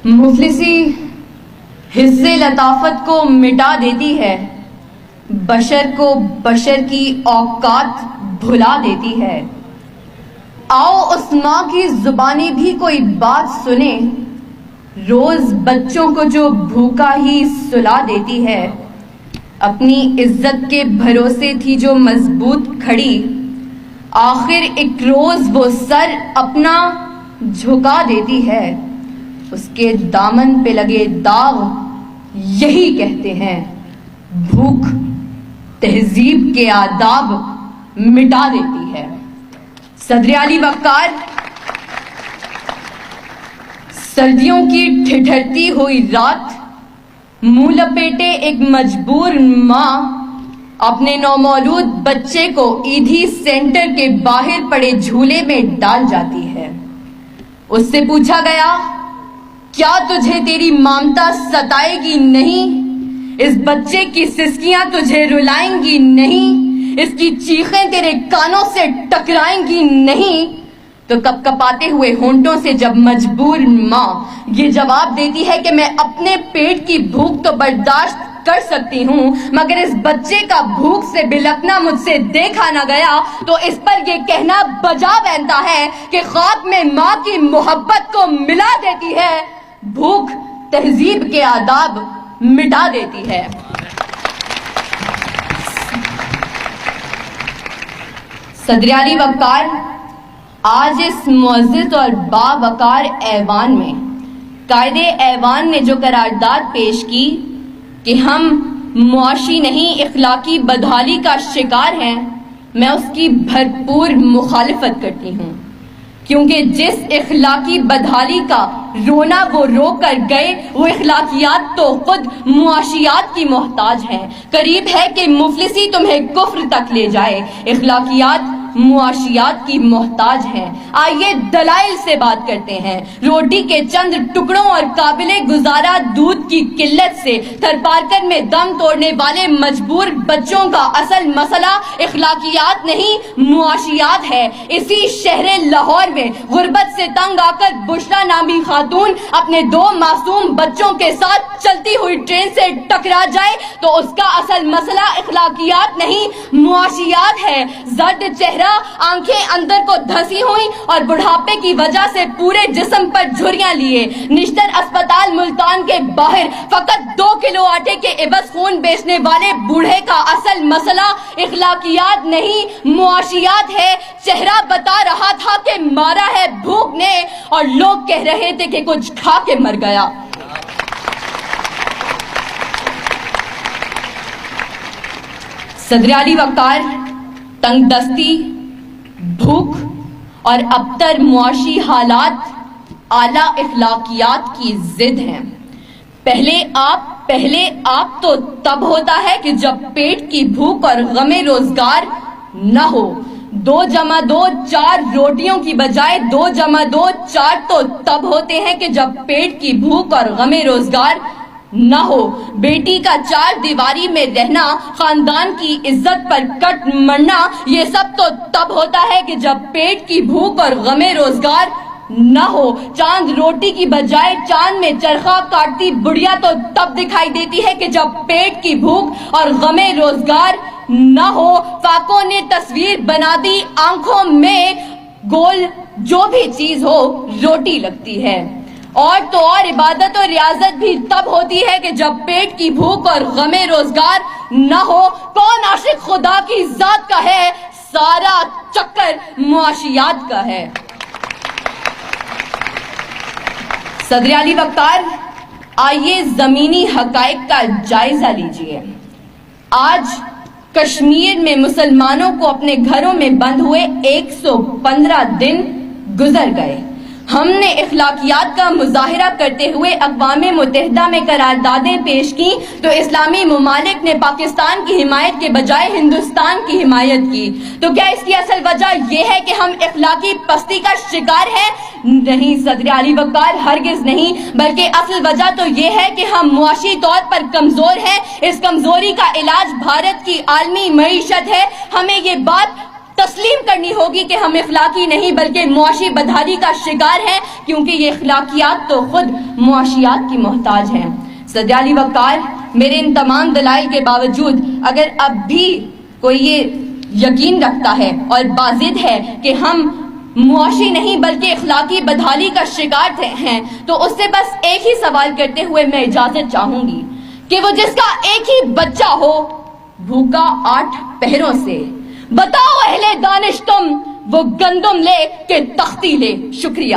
مفلسی حصے لطافت کو مٹا دیتی ہے، بشر کو بشر کی اوقات بھلا دیتی ہے۔ آؤ اس ماں کی زبانی بھی کوئی بات سنے، روز بچوں کو جو بھوکا ہی سلا دیتی ہے۔ اپنی عزت کے بھروسے تھی جو مضبوط کھڑی، آخر ایک روز وہ سر اپنا جھکا دیتی ہے۔ اس کے دامن پہ لگے داغ یہی کہتے ہیں، بھوک تہذیب کے آداب مٹا دیتی ہے۔ صدر علی وقار، سردیوں کی ٹھٹھرتی ہوئی رات، منہ لپیٹے ایک مجبور ماں اپنے نومولود بچے کو ایدھی سینٹر کے باہر پڑے جھولے میں ڈال جاتی ہے۔ اس سے پوچھا گیا، کیا تجھے تیری ممتا ستائے گی نہیں؟ اس بچے کی سسکیاں تجھے رلائیں گی نہیں؟ اس کی چیخیں تیرے کانوں سے ٹکرائیں گی نہیں؟ تو کپ کپاتے ہوئے ہونٹوں سے جب مجبور ماں یہ جواب دیتی ہے کہ میں اپنے پیٹ کی بھوک تو برداشت کر سکتی ہوں، مگر اس بچے کا بھوک سے بلکنا مجھ سے دیکھا نہ گیا، تو اس پر یہ کہنا بجا بنتا ہے کہ خاک میں ماں کی محبت کو ملا دیتی ہے، بھوک تہذیب کے آداب مٹا دیتی ہے۔ صدر علی وقار، آج اس معزز اور باوقار ایوان میں قائد ایوان نے جو قرارداد پیش کی کہ ہم معاشی نہیں اخلاقی بدحالی کا شکار ہیں، میں اس کی بھرپور مخالفت کرتی ہوں، کیونکہ جس اخلاقی بدحالی کا رونا وہ رو کر گئے، وہ اخلاقیات تو خود معاشیات کی محتاج ہیں۔ قریب ہے کہ مفلسی تمہیں کفر تک لے جائے، اخلاقیات معاشیات کی محتاج ہیں۔ آئیے دلائل سے بات کرتے ہیں۔ روٹی کے چند ٹکڑوں اور قابل گزارا دودھ کی قلت سے تھرپارکر میں دم توڑنے والے مجبور بچوں کا اصل مسئلہ اخلاقیات نہیں معاشیات ہے۔ اسی شہر لاہور میں غربت سے تنگ آ کر بشرا نامی خاتون اپنے 2 معصوم بچوں کے ساتھ چلتی ہوئی ٹرین سے ٹکرا جائے تو اس کا اصل مسئلہ اخلاقیات نہیں معاشیات ہے۔ زرد چہرہ، آنکھیں اندر کو دھسی ہوئی اور بڑھاپے کی وجہ سے پورے جسم پر جھریاں لیے نشتر اسپتال ملتان کے باہر فقط 2 کلو آٹے کے عوض خون بیچنے والے بوڑھے کا اصل مسئلہ اخلاقیات نہیں معاشیات ہے۔ چہرہ بتا رہا تھا کہ مارا ہے بھوک نے، اور لوگ کہہ رہے تھے کہ کچھ کھا کے مر گیا۔ صدر علی وقار، تنگ دستی، بھوک اور ابتر معاشی حالات اعلیٰ اخلاقیات کی ضد ہیں۔ پہلے آپ تو تب ہوتا ہے کہ جب پیٹ کی بھوک اور غم روزگار نہ ہو۔ 2 × 2 4 روٹیوں کی بجائے 2 × 2 4 تو تب ہوتے ہیں کہ جب پیٹ کی بھوک اور غم روزگار نہ ہو۔ بیٹی کا 4 دیواری میں رہنا، خاندان کی عزت پر کٹ مرنا، یہ سب تو تب ہوتا ہے کہ جب پیٹ کی بھوک اور غم روزگار نہ ہو۔ چاند روٹی کی بجائے چاند میں چرخہ کاٹتی بڑھیا تو تب دکھائی دیتی ہے کہ جب پیٹ کی بھوک اور غم روزگار نہ ہو۔ فاقوں نے تصویر بنا دی، آنکھوں میں گول جو بھی چیز ہو روٹی لگتی ہے۔ اور تو اور عبادت اور ریاضت بھی تب ہوتی ہے کہ جب پیٹ کی بھوک اور غم روزگار نہ ہو۔ کون عاشق خدا کی ذات کا ہے؟ سارا چکر معاشیات کا ہے۔ صدر علی وقار، آئیے زمینی حقائق کا جائزہ لیجئے۔ آج کشمیر میں مسلمانوں کو اپنے گھروں میں بند ہوئے 115 دن گزر گئے۔ ہم نے اخلاقیات کا مظاہرہ کرتے ہوئے اقوام متحدہ میں قراردادیں پیش کی تو اسلامی ممالک نے پاکستان کی حمایت کے بجائے ہندوستان کی حمایت کی۔ تو کیا اس کی اصل وجہ یہ ہے کہ ہم اخلاقی پستی کا شکار ہیں؟ نہیں صدر علی وقار، ہرگز نہیں، بلکہ اصل وجہ تو یہ ہے کہ ہم معاشی طور پر کمزور ہیں۔ اس کمزوری کا علاج بھارت کی عالمی معیشت ہے۔ ہمیں یہ بات تسلیم کرنی ہوگی کہ ہم اخلاقی نہیں بلکہ معاشی بدحالی کا شکار ہیں، کیونکہ یہ اخلاقیات تو خود معاشیات کی محتاج ہیں۔ صدر علی وقار، میرے ان تمام دلائل کے باوجود اگر اب بھی کوئی یہ یقین رکھتا ہے اور بازد ہے کہ ہم معاشی نہیں بلکہ اخلاقی بدحالی کا شکار ہیں، تو اس سے بس ایک ہی سوال کرتے ہوئے میں اجازت چاہوں گی کہ وہ جس کا ایک ہی بچہ ہو بھوکا 8 پہروں سے، بتاؤ اہل دانش تم وہ گندم لے کہ تختی لے۔ شکریہ۔